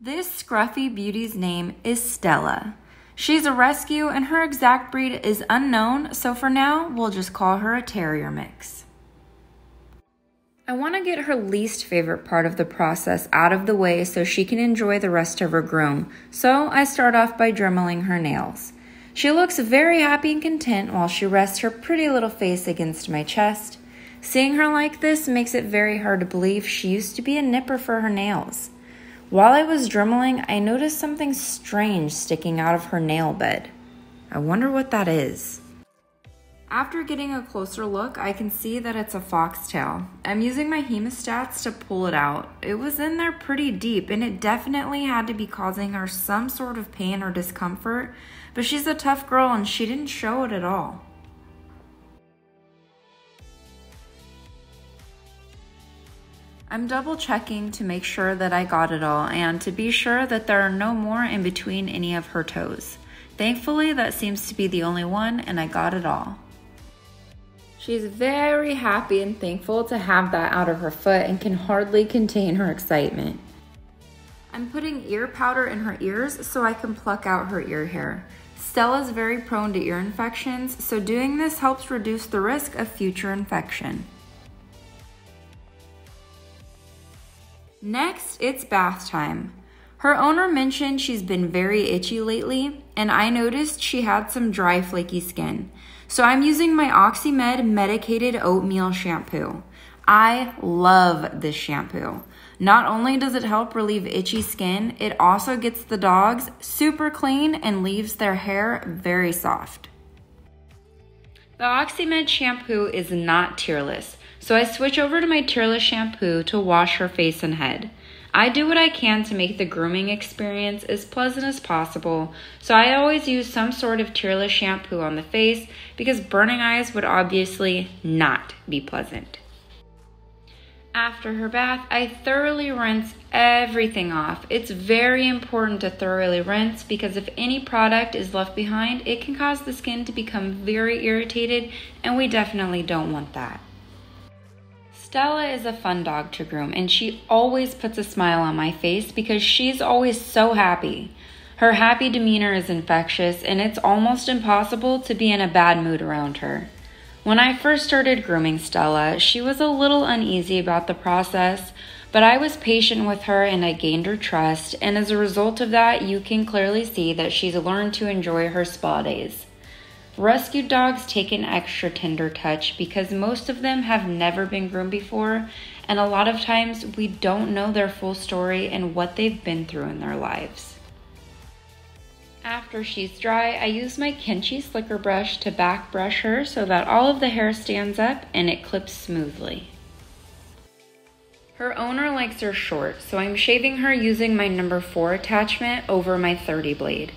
This scruffy beauty's name is Stella. She's a rescue and her exact breed is unknown, so for now, we'll just call her a terrier mix. I want to get her least favorite part of the process out of the way so she can enjoy the rest of her groom, so I start off by dremeling her nails. She looks very happy and content while she rests her pretty little face against my chest. Seeing her like this makes it very hard to believe she used to be a nipper for her nails. While I was dremeling, I noticed something strange sticking out of her nail bed. I wonder what that is. After getting a closer look, I can see that it's a foxtail. I'm using my hemostats to pull it out. It was in there pretty deep, and it definitely had to be causing her some sort of pain or discomfort, but she's a tough girl and she didn't show it at all. I'm double checking to make sure that I got it all and to be sure that there are no more in between any of her toes. Thankfully, that seems to be the only one and I got it all. She's very happy and thankful to have that out of her foot and can hardly contain her excitement. I'm putting ear powder in her ears so I can pluck out her ear hair. Stella's very prone to ear infections, so doing this helps reduce the risk of future infection. Next, it's bath time. Her owner mentioned she's been very itchy lately, and I noticed she had some dry, flaky skin. So I'm using my OxyMed medicated oatmeal shampoo. I love this shampoo. Not only does it help relieve itchy skin, it also gets the dogs super clean and leaves their hair very soft. The OxyMed shampoo is not tearless, so I switch over to my tearless shampoo to wash her face and head. I do what I can to make the grooming experience as pleasant as possible, so I always use some sort of tearless shampoo on the face because burning eyes would obviously not be pleasant. After her bath, I thoroughly rinse everything off. It's very important to thoroughly rinse because if any product is left behind, it can cause the skin to become very irritated, and we definitely don't want that. Stella is a fun dog to groom, and she always puts a smile on my face because she's always so happy. Her happy demeanor is infectious, and it's almost impossible to be in a bad mood around her. When I first started grooming Stella, she was a little uneasy about the process, but I was patient with her and I gained her trust, and as a result of that, you can clearly see that she's learned to enjoy her spa days. Rescue dogs take an extra tender touch because most of them have never been groomed before, and a lot of times we don't know their full story and what they've been through in their lives. After she's dry, I use my Kenchi slicker brush to back brush her so that all of the hair stands up and it clips smoothly. Her owner likes her short, so I'm shaving her using my number 4 attachment over my 30 blade.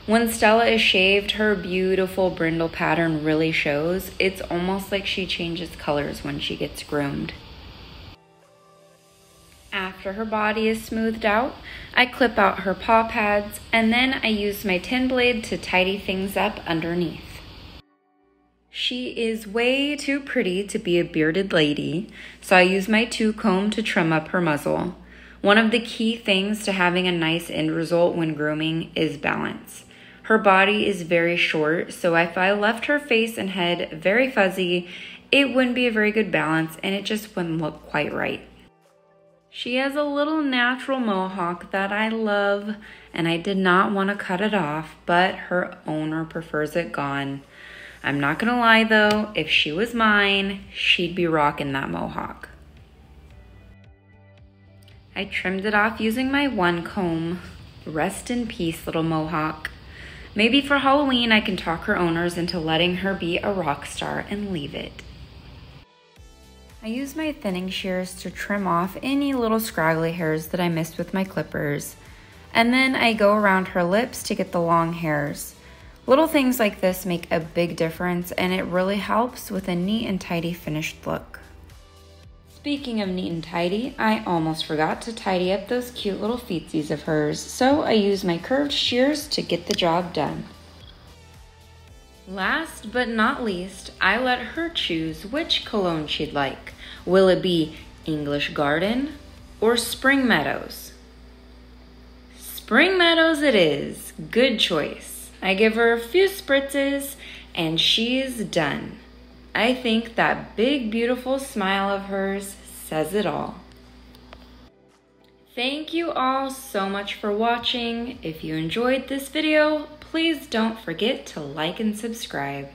When Stella is shaved, her beautiful brindle pattern really shows. It's almost like she changes colors when she gets groomed. After her body is smoothed out, I clip out her paw pads, and then I use my 10 blade to tidy things up underneath. She is way too pretty to be a bearded lady, so I use my 2 comb to trim up her muzzle. One of the key things to having a nice end result when grooming is balance. Her body is very short, so if I left her face and head very fuzzy, it wouldn't be a very good balance and it just wouldn't look quite right. She has a little natural mohawk that I love, and I did not want to cut it off, but her owner prefers it gone. I'm not gonna lie though, if she was mine, she'd be rocking that mohawk. I trimmed it off using my 1 comb. Rest in peace, little mohawk. Maybe for Halloween I can talk her owners into letting her be a rock star and leave it. I use my thinning shears to trim off any little scraggly hairs that I missed with my clippers, and then I go around her lips to get the long hairs. Little things like this make a big difference, and it really helps with a neat and tidy finished look. Speaking of neat and tidy, I almost forgot to tidy up those cute little feetsies of hers, so I use my curved shears to get the job done. Last but not least, I let her choose which cologne she'd like. Will it be English Garden or Spring Meadows? Spring Meadows it is. Good choice. I give her a few spritzes and she's done. I think that big beautiful smile of hers says it all. Thank you all so much for watching. If you enjoyed this video, please don't forget to like and subscribe.